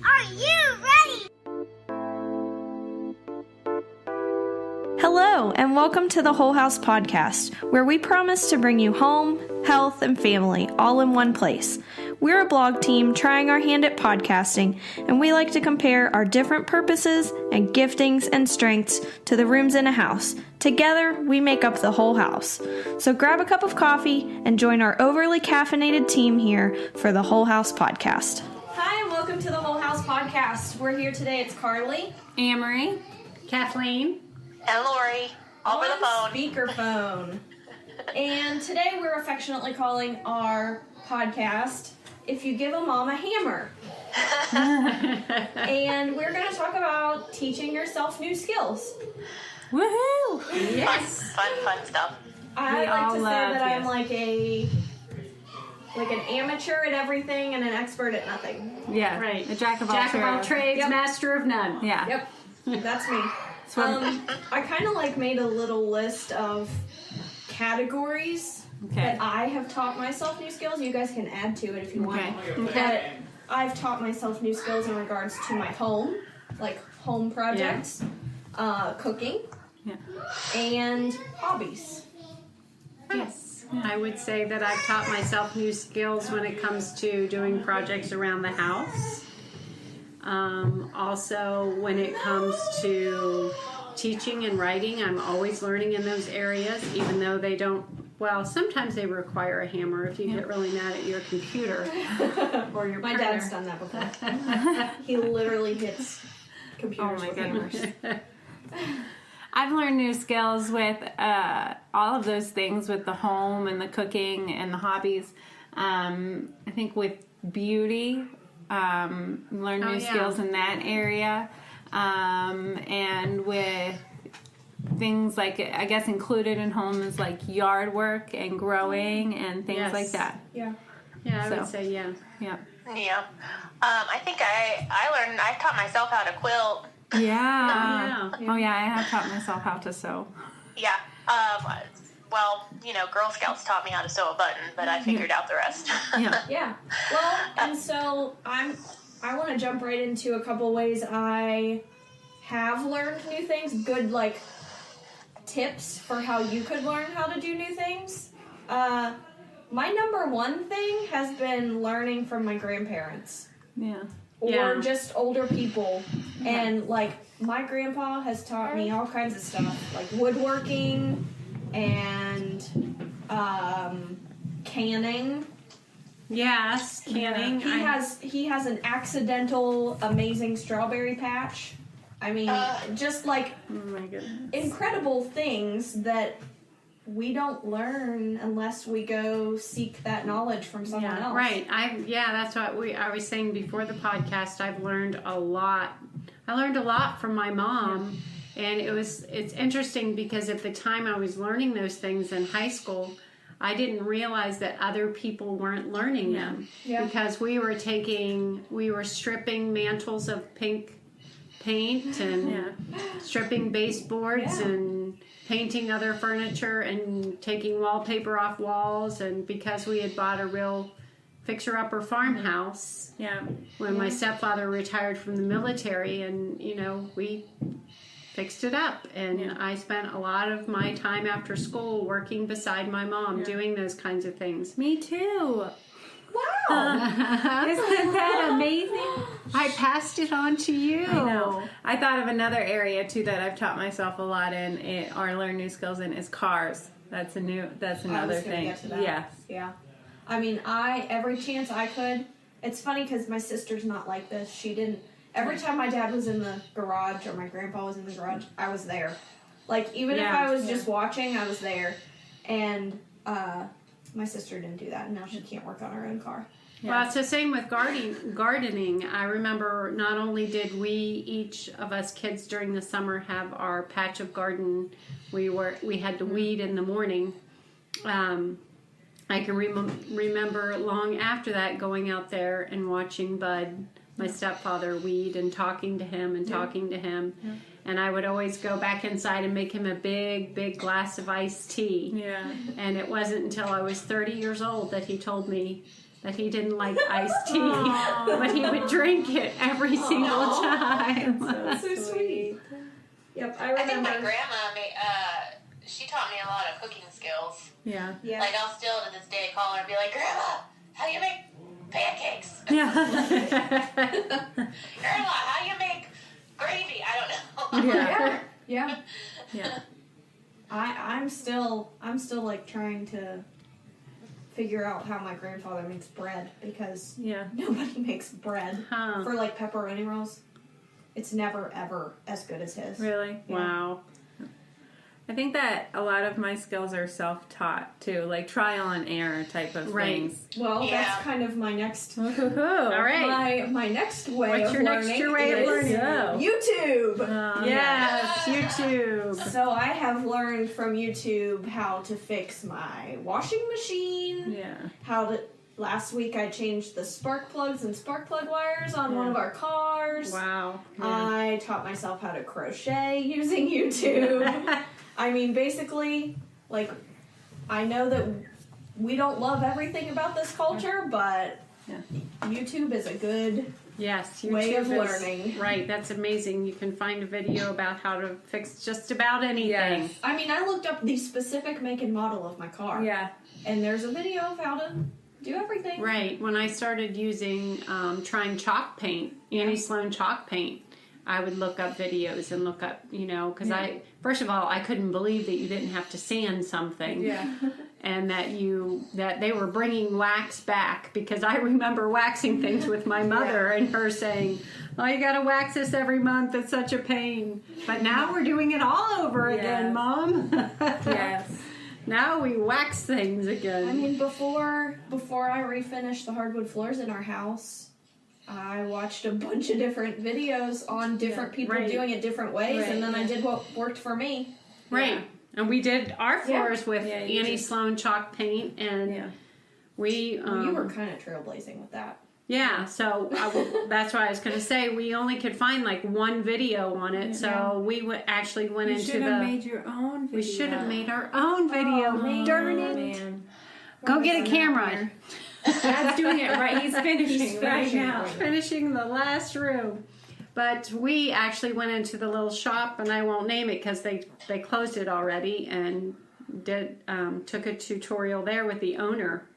Are you ready? Hello, and welcome to the Whole House Podcast, where we promise to bring you home, health, and family all in one place. We're a blog team trying our hand at podcasting, and we like to compare our different purposes and giftings and strengths to the rooms in a house. Together, we make up the whole house. So grab a cup of coffee and join our overly caffeinated team here for the Whole House Podcast. Hi, and welcome to the Whole House Podcast. We're here today. It's Carly, Amerey, Kathleen, and Lori, over the phone. Speakerphone. And today we're affectionately calling our podcast, If You Give a Mom a Hammer. And we're going to talk about teaching yourself new skills. woohoo! Yes. Fun stuff. I like to say that I'm like an amateur at everything and an expert at nothing. Yeah, Right. A jack of all trades, Yep. master of none. Yeah. Yep, that's me. I kind of like made a little list of categories that I have taught myself new skills. You guys can add to it if you want. But I've taught myself new skills in regards to my home, like home projects, cooking, and hobbies. Yes. I would say that I've taught myself new skills when it comes to doing projects around the house. Also, when it comes to teaching and writing, I'm always learning in those areas, even though they don't, well, sometimes they require a hammer if you get really mad at your computer or your My printer. dad's done that before. He literally hits computers with hammers. I've learned new skills with all of those things, with the home and the cooking and the hobbies. I think with beauty, learn new skills in that area. And with things like, I guess included in home is like yard work and growing and things like that. Yeah. Yeah, I would say Yeah. Yeah. I think I taught myself how to quilt. Yeah. Oh yeah, I have taught myself how to sew. Yeah. Well, Girl Scouts taught me how to sew a button, but I figured out the rest. Yeah. Well, and so I want to jump right into a couple ways I have learned new things, good tips for how you could learn how to do new things. My number one thing has been learning from my grandparents. Yeah. Or just older people. And my grandpa has taught me all kinds of stuff, like woodworking and canning. Yes, canning. He has an accidental amazing strawberry patch. I mean, just oh my goodness, incredible things that we don't learn unless we go seek that knowledge from someone else. Right. That's what I was saying before the podcast. I've learned a lot. I learned a lot from my mom, and it's interesting because at the time I was learning those things in high school, I didn't realize that other people weren't learning them because we were stripping mantles of pink paint and stripping baseboards and painting other furniture and taking wallpaper off walls, and because we had bought a real fixer-upper farmhouse when my stepfather retired from the military, and we fixed it up, and I spent a lot of my time after school working beside my mom doing those kinds of things. Me too. Wow. Isn't that amazing? I passed it on to you. I know. I thought of another area too that I've taught myself a lot in, or learned new skills in, is cars. That's another thing. Get to that. Yes. Yeah. I mean, every chance I could. It's funny because my sister's not like this. She didn't. Every time my dad was in the garage or my grandpa was in the garage, I was there. Even if I was just watching, I was there. And my sister didn't do that, and now she can't work on her own car. Yeah. Well, it's the same with gardening. I remember not only did each of us kids during the summer have our patch of garden, we had to weed in the morning. I can remember long after that going out there and watching Bud, my stepfather, weed and talking to him and talking to him. Yeah. And I would always go back inside and make him a big, big glass of iced tea. Yeah. And it wasn't until I was 30 years old that he told me, that he didn't like iced tea, but he would drink it every single time. That's so sweet. Yep, I remember. I think my grandma she taught me a lot of cooking skills. Yeah. Like, I'll still to this day call her and be like, Grandma, how do you make pancakes? Yeah. Grandma, how do you make gravy? I don't know. Yeah. Yeah. I'm still like trying to figure out how my grandfather makes bread, because nobody makes bread for like pepperoni rolls. It's never ever as good as his. Really? Yeah. Wow. I think that a lot of my skills are self-taught too, like trial and error type of things. Well, that's kind of my next. All All right. My next way What's of learning your way of is learning? YouTube. Yes, YouTube. So I have learned from YouTube how to fix my washing machine. Yeah. Last week I changed the spark plugs and spark plug wires on one of our cars. Wow. I taught myself how to crochet using YouTube. I mean, basically, like, I know that we don't love everything about this culture, but YouTube is a good way of learning. Right, that's amazing. You can find a video about how to fix just about anything. Yes. I mean, I looked up the specific make and model of my car. Yeah. And there's a video of how to do everything. Right. When I started using, trying chalk paint, Annie Sloan chalk paint, I would look up videos and look up, because first of all, I couldn't believe that you didn't have to sand something. Yeah. And that they were bringing wax back, because I remember waxing things with my mother and her saying, "Oh, you got to wax this every month. It's such a pain." But now we're doing it all over again, Mom. Yes. Now we wax things again. I mean, before I refinished the hardwood floors in our house, I watched a bunch of different videos on different people doing it different ways, and then I did what worked for me. Right. And we did our floors with Annie Sloan chalk paint, and we... you were kind of trailblazing with that. Yeah, so that's what I was going to say. We only could find like one video on it, so we actually went into the... You should have made your own video. We should have made our own video. Darn it. Man. Go get a camera. Dad's doing it right. He's finishing right now. Finishing the last room. But we actually went into the little shop, and I won't name it because they closed it already, and took a tutorial there with the owner.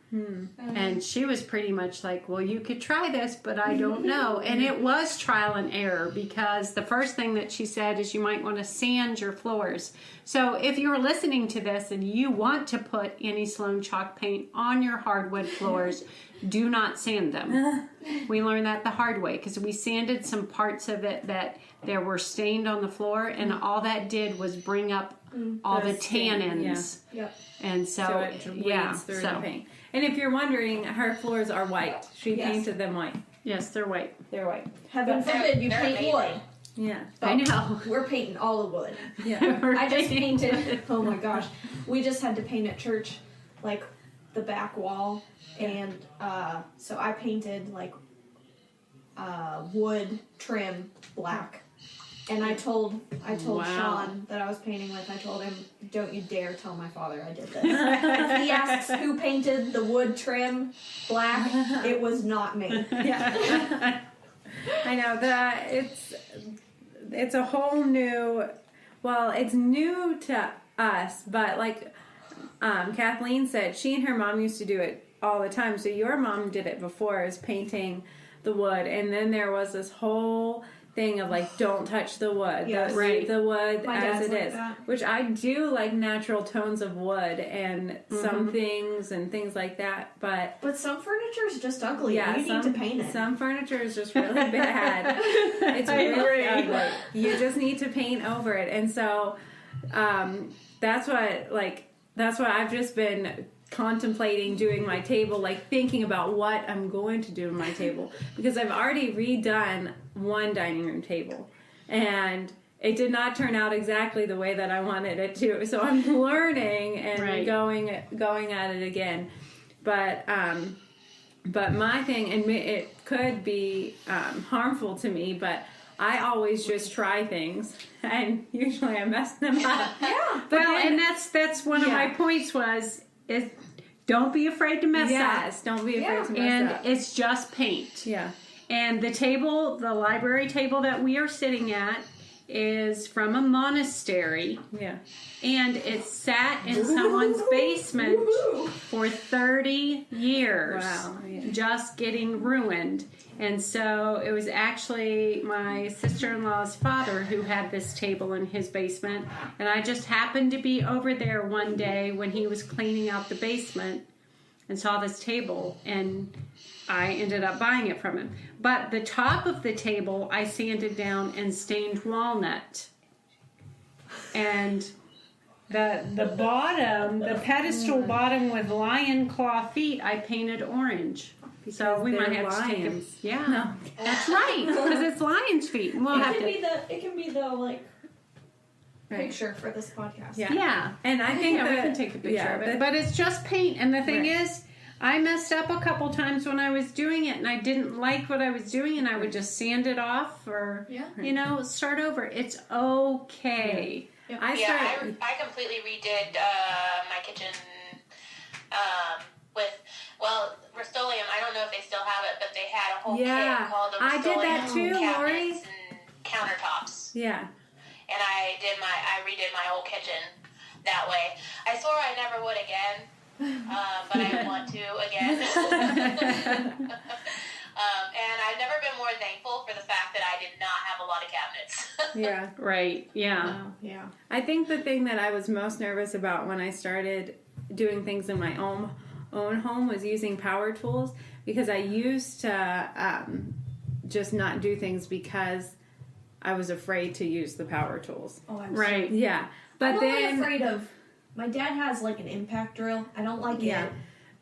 And she was pretty much like, well, you could try this, but I don't know. And it was trial and error, because the first thing that she said is you might want to sand your floors. So if you're listening to this and you want to put Annie Sloan chalk paint on your hardwood floors, do not sand them. We learned that the hard way, because we sanded some parts of it that there were stained on the floor, and all that did was bring up all the tannins. Yep. And so it bleeds through the paint. And if you're wondering, her floors are white. She painted them white. Yes, they're white. They're white. Heaven forbid you paint amazing. wood. Yeah. I know. We're painting all the wood. Yeah. I just painted, oh my gosh. We just had to paint at church, like, the back wall. And so I painted, like, wood trim black. And I told Sean that I was painting with, I told him, don't you dare tell my father I did this. If he asks who painted the wood trim black, it was not me. Yeah. I know that it's a whole new, well, it's new to us, but like Kathleen said, she and her mom used to do it all the time. So your mom did it before, is painting the wood, and then there was this whole thing of like, don't touch the wood. Yes. Leave the wood My as dad's it like is. that. Which I do like natural tones of wood and some things and things like that. But some furniture is just ugly. yeah, You need to paint it. some furniture is just really bad. It's really ugly. You just need to paint over it. And so that's what I've just been contemplating doing my table, like thinking about what I'm going to do to my table, because I've already redone one dining room table and it did not turn out exactly the way that I wanted it to. So I'm learning and going at it again. But my thing, and it could be harmful to me, but I always just try things, and usually I mess them up. Yeah. Well, and that's one of my points is Don't be afraid to mess up. Yes, don't be afraid to mess And up. it's just paint. Yeah. And the table, the library table that we are sitting at, is from a monastery. Yeah. And it sat in someone's basement for 30 years. Wow. Yeah. Just getting ruined. And so it was actually my sister-in-law's father who had this table in his basement. And I just happened to be over there one day when he was cleaning out the basement and saw this table, and I ended up buying it from him. But the top of the table I sanded down and stained walnut. And the bottom, the pedestal bottom with lion claw feet, I painted orange. So we might have to take them. Yeah, no. That's right, because it's lion's feet. And we'll have to. It can be the like picture for this podcast. Yeah. And I think we can take a picture of it. But it's just paint. And the thing is, I messed up a couple times when I was doing it, and I didn't like what I was doing, and I would just sand it off or, start over. It's okay. Yeah. I completely redid my kitchen with, Rust-Oleum. I don't know if they still have it, but they had a whole kit called the Rust-Oleum I did that too, Lori. cabinets and countertops. Yeah. And I redid my whole kitchen that way. I swore I never would again, but I want to again. And I've never been more thankful for the fact that I did not have a lot of cabinets. Yeah. Right. Yeah. Yeah. I think the thing that I was most nervous about when I started doing things in my own home was using power tools, because I used to just not do things because I was afraid to use the power tools. Oh, I'm Right. Yeah. But I'm then only afraid of. My dad has like an impact drill. I don't like it.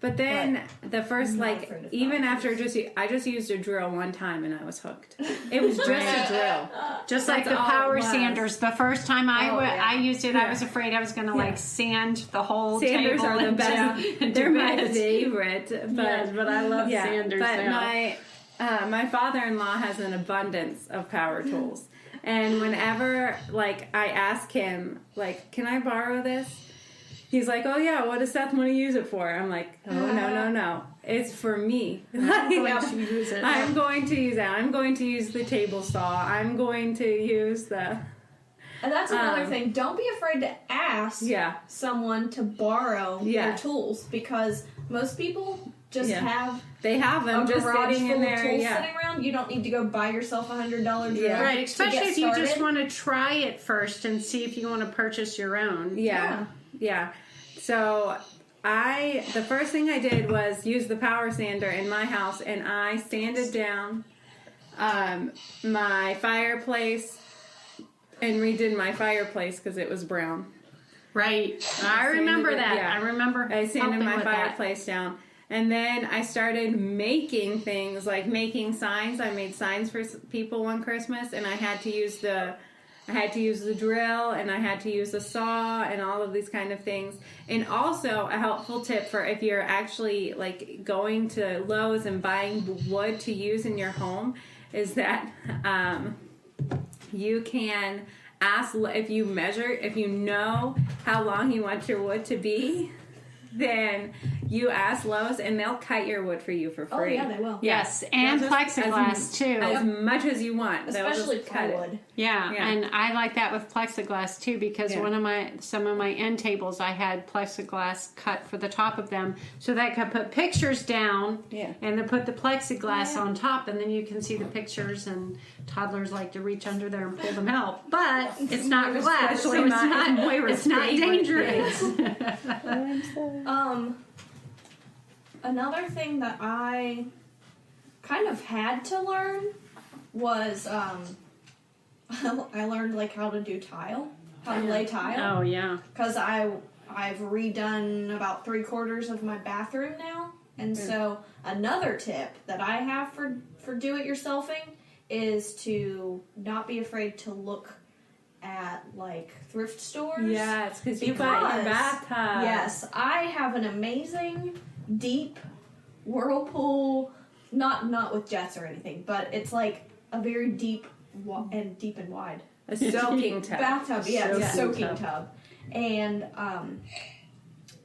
But then the first, I'm not afraid of even power after I just used a drill one time and I was hooked. It was just a drill. Just like That's the all power it was. sanders. The first time I used it, I Yeah. was afraid I was going to sand the whole Sanders table are the into- best. into They're my bits. favorite. But I love sanders But now. my father-in-law has an abundance of power tools. And whenever, I ask him, can I borrow this? He's like, oh, yeah, what does Seth want to use it for? I'm like, oh, no. It's for me. I'm going to use it. I'm going to use it. I'm going to use the table saw. I'm going to use the... And that's another thing. Don't be afraid to ask someone to borrow your tools, because most people just have they have them a just garage sitting full in of there. tools Yeah. sitting around. You don't need to go buy yourself $100 drill. Right, especially if you just started. want to try it first and see if you want to purchase your own. Yeah. So the first thing I did was use the power sander in my house, and I sanded down my fireplace and redid my fireplace because it was brown. Right. I remember that. Yeah. I remember I sanded helping my with that. fireplace down. And then I started making things, like making signs. I made signs for people one Christmas, and I had to use the drill, and I had to use the saw, and all of these kind of things. And also a helpful tip for if you're actually going to Lowe's and buying wood to use in your home is that you can ask, if you know how long you want your wood to be, then you ask Lowe's and they'll cut your wood for you for free. Oh, yeah, they will. Yes, and plexiglass too. As much as you want. Especially They'll just cut plywood. it. Yeah, and I like that with plexiglass too, because some of my end tables I had plexiglass cut for the top of them, so that I could put pictures down, and then put the plexiglass on top, and then you can see the pictures. And toddlers like to reach under there and pull them out, but it's not glass, so it's not dangerous. Another thing that I kind of had to learn was I learned how to do tile, how to lay tile. Oh yeah, because I've redone about 3/4 of my bathroom now, and so another tip that I have for do-it-yourselfing is to not be afraid to look at thrift stores. Yes, because you got your bathtub. Yes, I have an amazing deep whirlpool, not with jets or anything, but it's a very deep and wide. A soaking tub. Bathtub, yeah, it's a soaking tub. And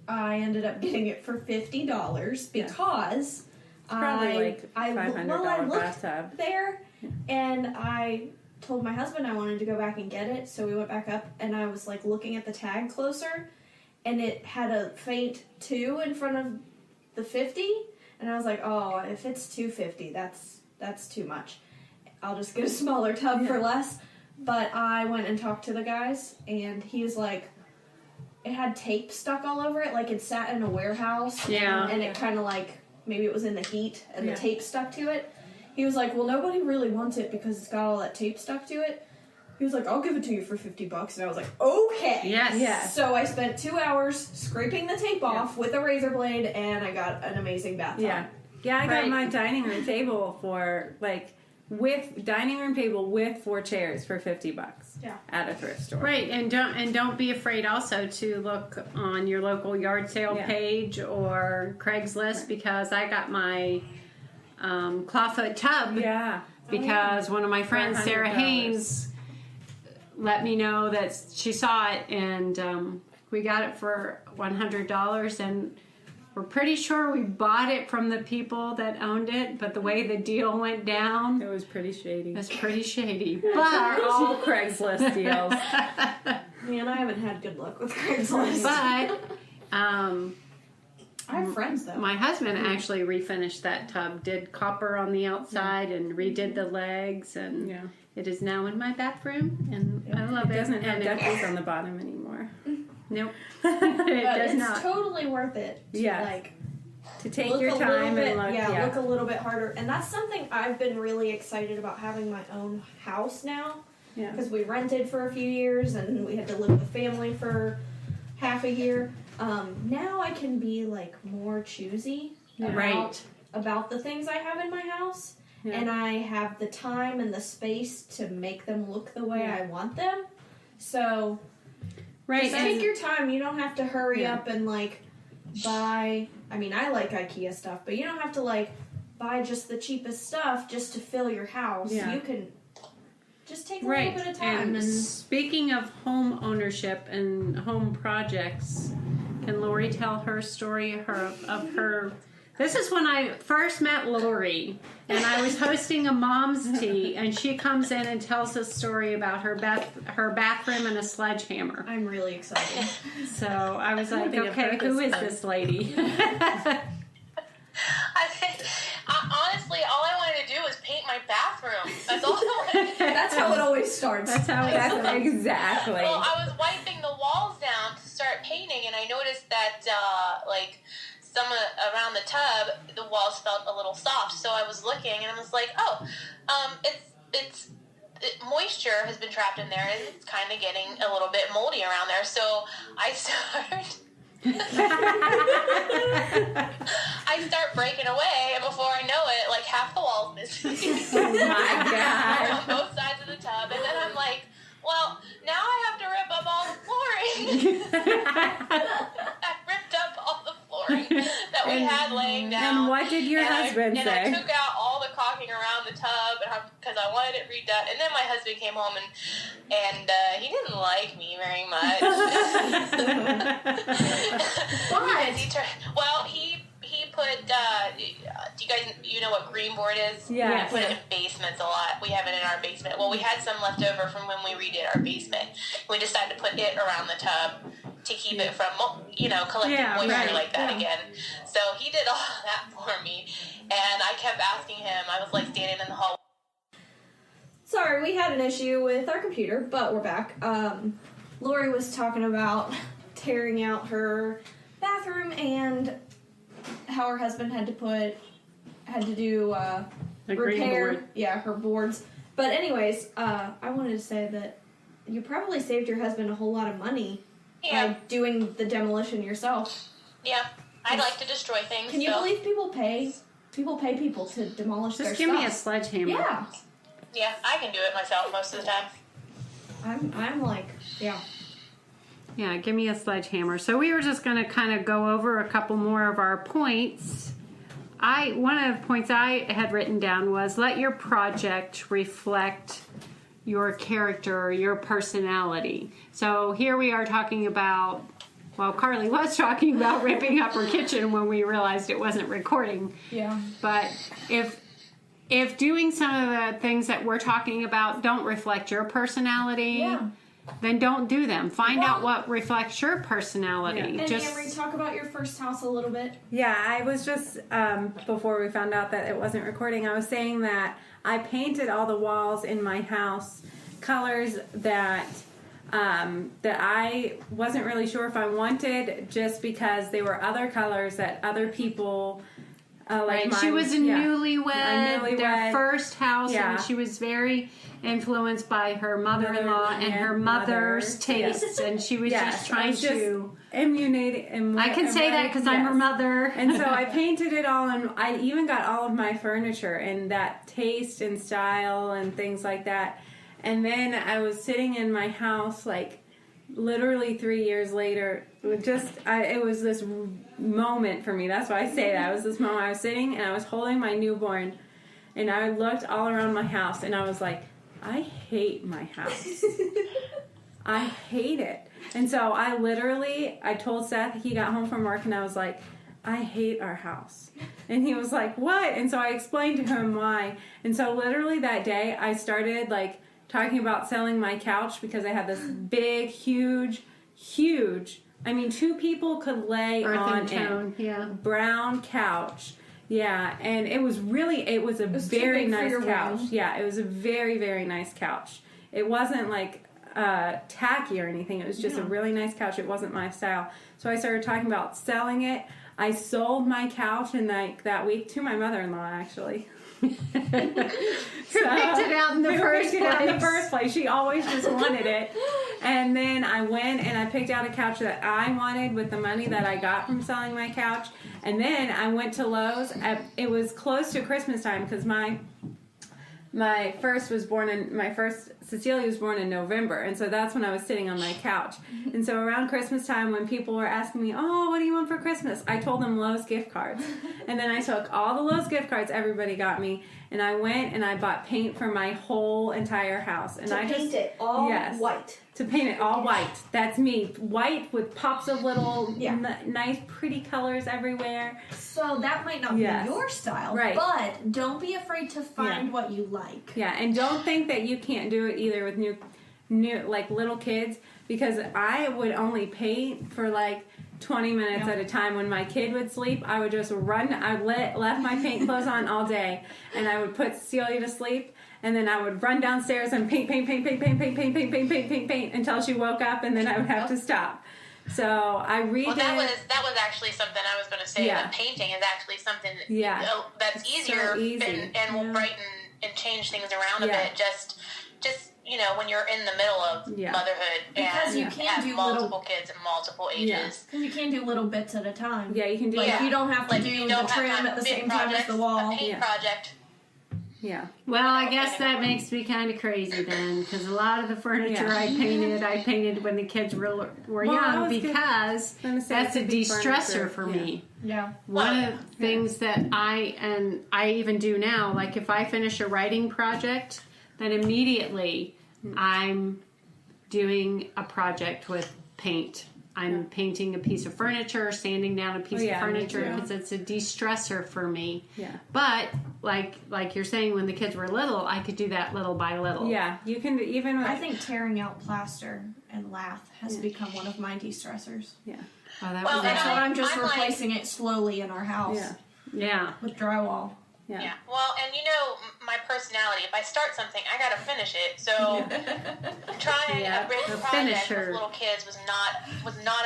I ended up getting it for $50 because Probably like $500 bathtub. there, and I told my husband I wanted to go back and get it, so we went back up, and I was like looking at the tag closer, and it had a faint 2 in front of the 50, and I was like, oh, if it's $250, that's too much. I'll just get a smaller tub for less. But I went and talked to the guys, and he was like, it had tape stuck all over it, like it sat in a warehouse, and it kind of like, maybe it was in the heat, and the tape stuck to it. He was like, well, nobody really wants it because it's got all that tape stuck to it. He was like, I'll give it to you for $50, and I was like, okay. Yes. So I spent 2 hours scraping the tape off with a razor blade, and I got an amazing bathtub. Yeah, I got my dining room table for with dining room table with 4 chairs for $50 at a thrift store. Right, and don't be afraid also to look on your local yard sale page or Craigslist, because I got my clawfoot tub. Yeah. Because one of my friends, Sarah Haynes, let me know that she saw it, and we got it for $100, and we're pretty sure we bought it from the people that owned it, but the way the deal went down, It was pretty shady. But They're all Craigslist deals. Man, I haven't had good luck with Craigslist. but I have friends, though. my husband actually refinished that tub, did copper on the outside and redid the legs, and it is now in my bathroom, and I love it. It doesn't have And duckies on the bottom anymore. Nope. But does it's not. totally worth it to to take look your a little time bit, and look. look a little bit harder. And that's something I've been really excited about, having my own house now. Yeah. Because we rented for a few years and we had to live with family for half a year. Now I can be like more choosy about the things I have in my house. Yeah. And I have the time and the space to make them look the way I want them. So just take your time. You don't have to hurry up and buy. I mean, I like IKEA stuff, but you don't have to buy just the cheapest stuff just to fill your house. Yeah. You can just take a little bit of time. And speaking of home ownership and home projects, can Lori tell her story of her? This is when I first met Lori, and I was hosting a mom's tea, and she comes in and tells a story about her bathroom and a sledgehammer. I'm really excited. So I was like, okay, who is this lady? Honestly, all I wanted to do was paint my bathroom. That's all I wanted to do. That's how it always starts. Exactly. Well, I was wiping the walls down to start painting, and I noticed that, some around the tub, the walls felt a little soft. So I was looking, and I was like, moisture has been trapped in there, and it's kind of getting a little bit moldy around there. So I start breaking away, and before I know it, half the wall's missing. Oh my God. On both sides of the tub, and then I'm like, well, now I have to rip up all the flooring. I ripped up all the flooring that we had laying down. And what did your husband say? And I took out all the caulking around the tub because I wanted it redone. And then my husband came home and he didn't like me very much. Why? He put, do you guys, know what green board is? Yeah. We put it in basements a lot. We have it in our basement. Well, we had some left over from when we redid our basement. We decided to put it around the tub to keep it from, collecting moisture like that again. So he did all that for me. And I kept asking him, I was standing in the hallway. Sorry, we had an issue with our computer, but we're back. Lori was talking about tearing out her bathroom and how her husband had to do repair, her boards. But anyways, I wanted to say that you probably saved your husband a whole lot of money by doing the demolition yourself. Yeah, I like to destroy things. Can you believe people pay people to demolish their stuff? Just give me a sledgehammer. Yeah. Yeah, I can do it myself most of the time. I'm like, yeah. Yeah, give me a sledgehammer. So we were just going to kind of go over a couple more of our points. One of the points I had written down was let your project reflect your character, your personality. So here we are talking about Well, Carly was talking about ripping up her kitchen when we realized it wasn't recording. Yeah. But if doing some of the things that we're talking about don't reflect your personality, then don't do them. Find out what reflects your personality. And Amerey, talk about your first house a little bit. Yeah, I was just, before we found out that it wasn't recording, I was saying that I painted all the walls in my house colors that I wasn't really sure if I wanted, just because they were other colors that other people... Right. She was a newlywed, their first house, and she was very influenced by her mother-in-law and her mother's tastes, and she was just trying to emulate. I can say that because I'm her mother. And so I painted it all, and I even got all of my furniture and that taste and style and things like that. And then I was sitting in my house, like, literally 3 years later, it was this moment for me. That's why I say that. It was this moment. I was sitting and I was holding my newborn, and I looked all around my house, and I was like, I hate my house. I hate it. And so I told Seth, he got home from work, and I was like, I hate our house. And he was like, what? And so I explained to him why. And so literally that day, I started, like, talking about selling my couch, because I had this big, huge, I mean, 2 people could lay on it. Brown couch. Yeah, and it was a very nice couch. Yeah, it was a very, very nice couch. It wasn't like tacky or anything. It was just a really nice couch. It wasn't my style. So I started talking about selling it. I sold my couch in that week to my mother-in-law, actually. Who picked it out in the first place. She always just wanted it. And then I went and I picked out a couch that I wanted with the money that I got from selling my couch. And then I went to Lowe's. It was close to Christmas time, because my first Cecilia was born in November, and so that's when I was sitting on my couch. And so around Christmas time, when people were asking me, oh, what do you want for Christmas? I told them Lowe's gift cards. And then I took all the Lowe's gift cards everybody got me, and I went and I bought paint for my whole entire house. And paint it all white. To paint it all white. That's me. White with pops of little nice, pretty colors everywhere. So that might not be your style, right? But don't be afraid to find what you like. Yeah, and don't think that you can't do it either with new like little kids, because I would only paint for like 20 minutes at a time. When my kid would sleep, I would just run. I left my paint clothes on all day, and I would put Celia to sleep. And then I would run downstairs and paint until she woke up, and then I would have to stop. So I redid. Well, that was actually something I was going to say. That painting is actually something that's easier and will brighten and change things around a bit. Just when you're in the middle of motherhood, because you can have do multiple kids and multiple ages. Because you can do little bits at a time. Yeah, you can do. You don't have to do the trim at the same time as the wall. A paint project. Yeah. Well, I guess that makes me kind of crazy then, because a lot of the furniture I painted when the kids were young, because that's a de-stressor for me. Yeah. One of the things that I even do now, like if I finish a writing project, then immediately I'm doing a project with paint. I'm painting a piece of furniture, sanding down a piece of furniture, because it's a de-stressor for me. Yeah. But like you're saying, when the kids were little, I could do that little by little. Yeah, you can even. I think tearing out plaster and lath has become one of my de-stressors. Yeah. Oh, that's what I'm just replacing it slowly in our house. Yeah. Yeah. With drywall. Yeah. Well, and my personality, if I start something, I gotta finish it. So trying a big project with little kids was not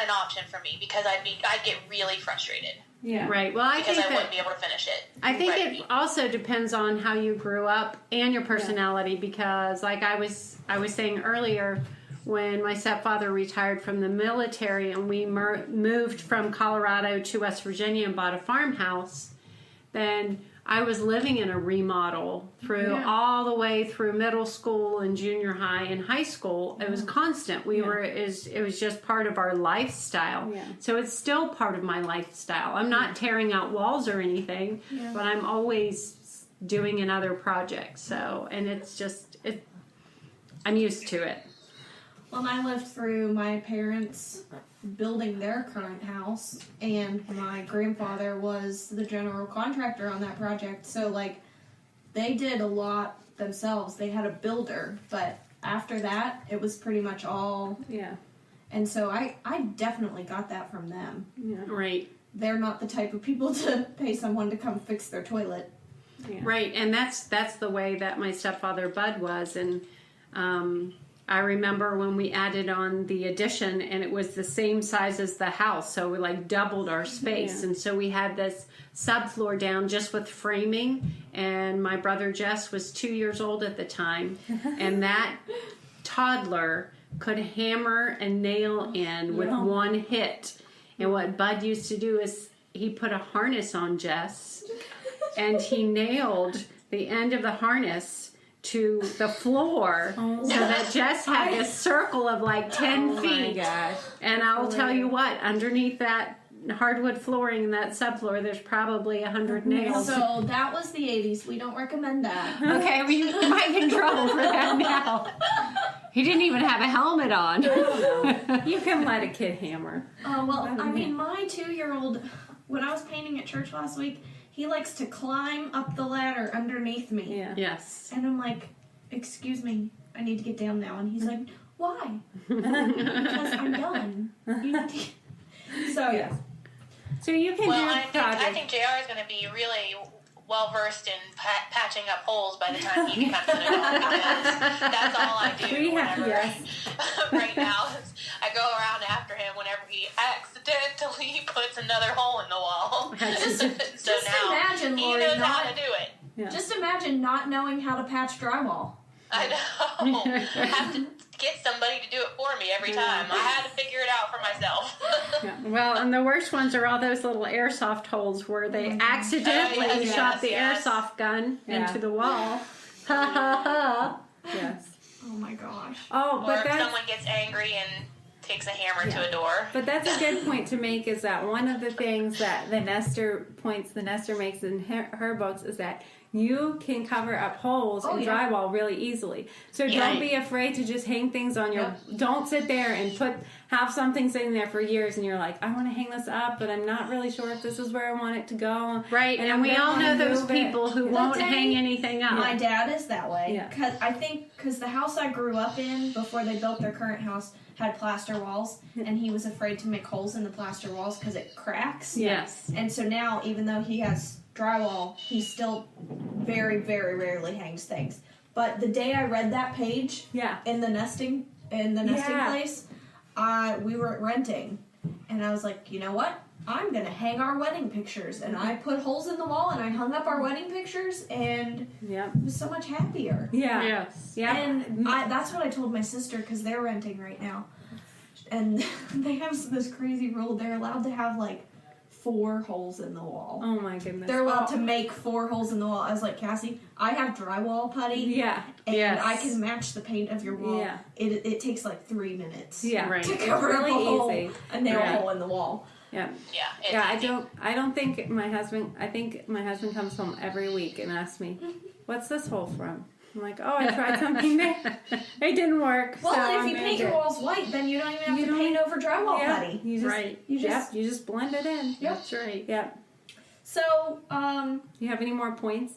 an option for me, because I'd get really frustrated. Yeah. Right. Well, I wouldn't be able to finish it. I think it also depends on how you grew up and your personality, because like I was saying earlier, when my stepfather retired from the military and we moved from Colorado to West Virginia and bought a farmhouse, then I was living in a remodel through all the way through middle school and junior high and high school. It was constant. It was just part of our lifestyle. Yeah. So it's still part of my lifestyle. I'm not tearing out walls or anything, but I'm always doing another project. So, and it's just, I'm used to it. Well, I lived through my parents building their current house, and my grandfather was the general contractor on that project. So, like, they did a lot themselves. They had a builder, but after that, it was pretty much all. Yeah. And so I definitely got that from them. Yeah. Right. They're not the type of people to pay someone to come fix their toilet. Yeah. Right, and that's the way that my stepfather Bud was, and I remember when we added on the addition, and it was the same size as the house, so we like doubled our space, Yeah. and so we had this subfloor down just with framing, and my brother Jess was 2 years old at the time, and that toddler could hammer a nail in with one hit. And what Bud used to do is he put a harness on Jess, and he nailed the end of the harness to the floor so that Jess had this circle of like 10 feet. Oh my gosh. And I'll tell you what, underneath that hardwood flooring and that subfloor, there's probably 100 nails. So that was the 80s. We don't recommend that. Okay, we might get in trouble for that now. He didn't even have a helmet on. You can let a kid hammer. Well, I mean, my 2-year-old, when I was painting at church last week, he likes to climb up the ladder underneath me. Yeah. Yes. And I'm like, excuse me, I need to get down now. And he's like, why? Because I'm done. You need to... So, yeah. So you can Well, do I projects. think JR is going to be really well versed in patching up holes by the time he becomes an adult. Because that's all I do. We have- whenever- yes. right now, is I go around after him whenever he accidentally puts another hole in the wall. So Just now imagine, he Lori, knows how not- to do it. Yeah. Just imagine not knowing how to patch drywall. I know. I have to get somebody to do it for me every time. I had to figure it out for myself. Well, and the worst ones are all those little airsoft holes where they accidentally Oh, yes, shot the yes. airsoft gun Yeah. into the wall. Ha ha ha. Yes. Oh my gosh. Oh, Or but if that's someone gets angry and takes a hammer to a door. But that's a good point to make, is that one of the things that the nester makes in her books is that you can cover up holes in drywall really easily. So don't be afraid to just hang things on your... Don't sit there and have something sitting there for years and you're like, I want to hang this up, but I'm not really sure if this is where I want it to go. Right, and we all know those people who won't hang anything up. My dad is that way. Yeah. Because the house I grew up in before they built their current house had plaster walls, and he was afraid to make holes in the plaster walls because it cracks. Yes. And so now, even though he has drywall, he still very, very rarely hangs things. But the day I read that page in the nesting place, we were renting, and I was like, you know what? I'm gonna hang our wedding pictures, and I put holes in the wall, and I hung up our wedding pictures, and I was so much happier. Yeah. Yes. Yeah. And that's what I told my sister, because they're renting right now, and they have this crazy rule. They're allowed to have like 4 holes in the wall. Oh my goodness. They're allowed to make 4 holes in the wall. I was like, Cassie, I have drywall putty. Yeah. And I can match the paint of your wall. Yeah. It takes like 3 minutes. Yeah. Right. To It's cover up really easy. a nail Yeah. hole in the wall. Yeah. Yeah. It's Yeah, easy. I don't think my husband comes home every week and asks me, what's this hole from? I'm like, oh, I tried something there. It didn't work. Well, so if I'm you gonna paint do your it. walls white, then you don't even have You to don't- paint over drywall Yeah, putty. you just, Right. You just- you just blend it in. Yep. That's right. Yep. So, You have any more points?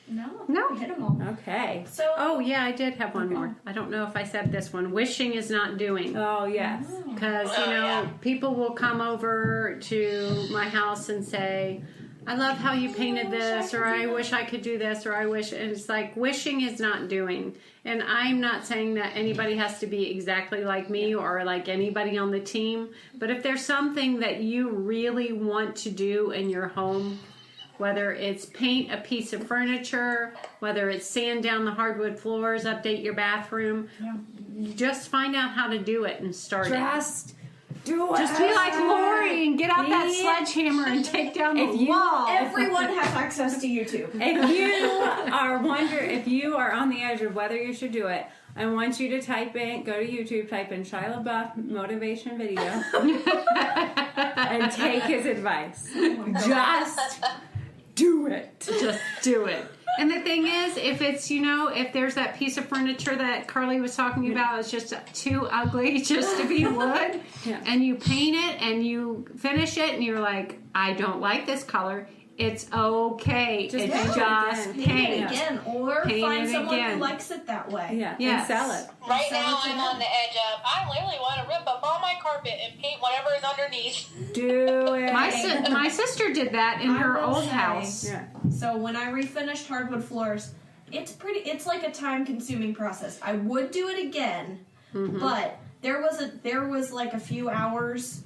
no, I hit them all. Okay. So, Oh, yeah, I did have one more. I don't know if I said this one. Wishing is not doing. Oh, yes. Because, Oh, you know, yeah. people will come over to my house and say, I love how you painted this, or I wish I could do this, or I wish, and it's like, wishing is not doing. And I'm not saying that anybody has to be exactly like me or like anybody on the team, but if there's something that you really want to do in your home, whether it's paint a piece of furniture, whether it's sand down the hardwood floors, update your bathroom, just find out how to do it and start it. Just do it. Just be like Lori and get out that sledgehammer and take down the wall. everyone has access to YouTube. If you are on the edge of whether you should do it, I want you to go to YouTube, type in Shia LaBeouf motivation video, and take his advice. Just do it. Just do it. And the thing is, if it's, if there's that piece of furniture that Carly was talking about, it's just too ugly just to be wood, and you paint it and you finish it and you're like, I don't like this color, it's okay. Just paint it again. Or find someone who likes it that way. Yeah. Yes. And sell it. Right now I'm on the edge of, I literally want to rip up all my carpet and paint whatever is underneath. Do it. My sister did that in her old house. Yeah. So when I refinished hardwood floors, it's like a time-consuming process. I would do it again, but there was like a few hours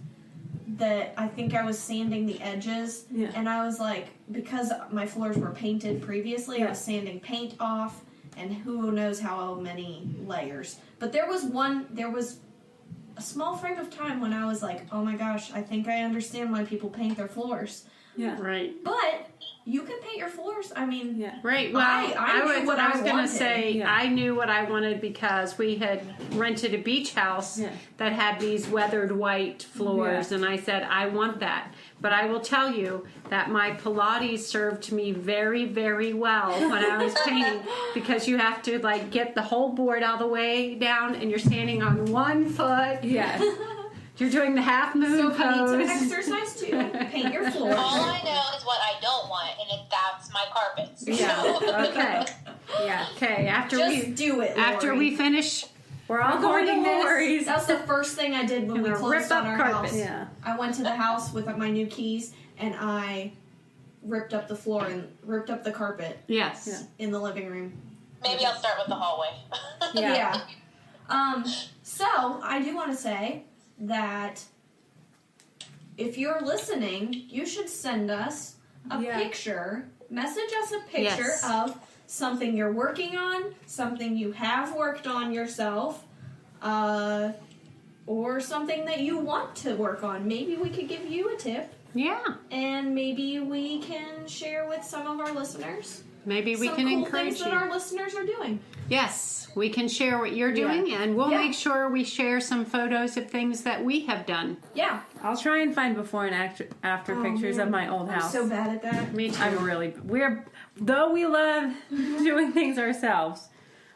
that I think I was sanding the edges, and I was like, because my floors were painted previously, I was sanding paint off, and who knows how many layers. But there was a small frame of time when I was like, oh my gosh, I think I understand why people paint their floors. Yeah. Right. But you can paint your floors. I mean, right. Well, I was going to say I knew what I wanted because we had rented a beach house that had these weathered white floors, and I said I want that. But I will tell you that my Pilates served me very, very well when I was painting, because you have to get the whole board all the way down, and you're standing on one foot. Yes. You're doing the half moon pose. So you need some exercise too. Paint your floor. All I know is what I don't want, and that's my carpets. Yeah. Okay. Yeah. Okay. After we finish, we're all recording this. That was the first thing I did when we closed on our carpet. house. Yeah. I went to the house with my new keys, and I ripped up the floor and ripped up the carpet. Yes. Yeah. In the living room. Maybe I'll start with the hallway. Yeah. So I do want to say that if you're listening, you should send us a picture. Message us a picture of something you're working on, something you have worked on yourself, or something that you want to work on. Maybe we could give you a tip. Yeah. And maybe we can share with some of our listeners. Maybe we can cool encourage things that our listeners are doing. Yes, we can share what you're doing, and we'll make sure we share some photos of things that we have done. Yeah. I'll try and find before and after pictures of my old house. I'm so bad at that. Me too. Though we love doing things ourselves,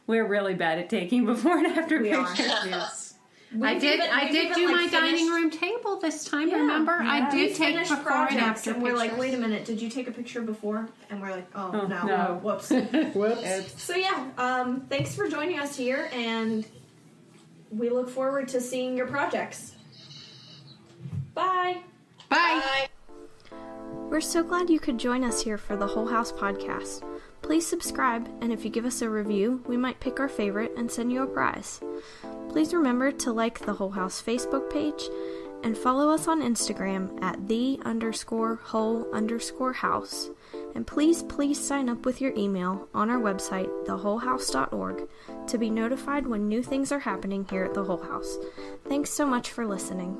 we're really bad at taking before and after pictures. Yes. I did do my dining room table this time, remember? Yeah. I did take before and after and we're like, wait a minute, did you take a picture before? And we're like, oh no. Whoops. Whoops. So thanks for joining us here, and we look forward to seeing your projects. Bye. Bye. We're so glad you could join us here for the Whole House Podcast. Please subscribe, and if you give us a review, we might pick our favorite and send you a prize. Please remember to like the Whole House Facebook page and follow us on Instagram at _whole_house. And please sign up with your email on our website, thewholehouse.org, to be notified when new things are happening here at the Whole House. Thanks so much for listening.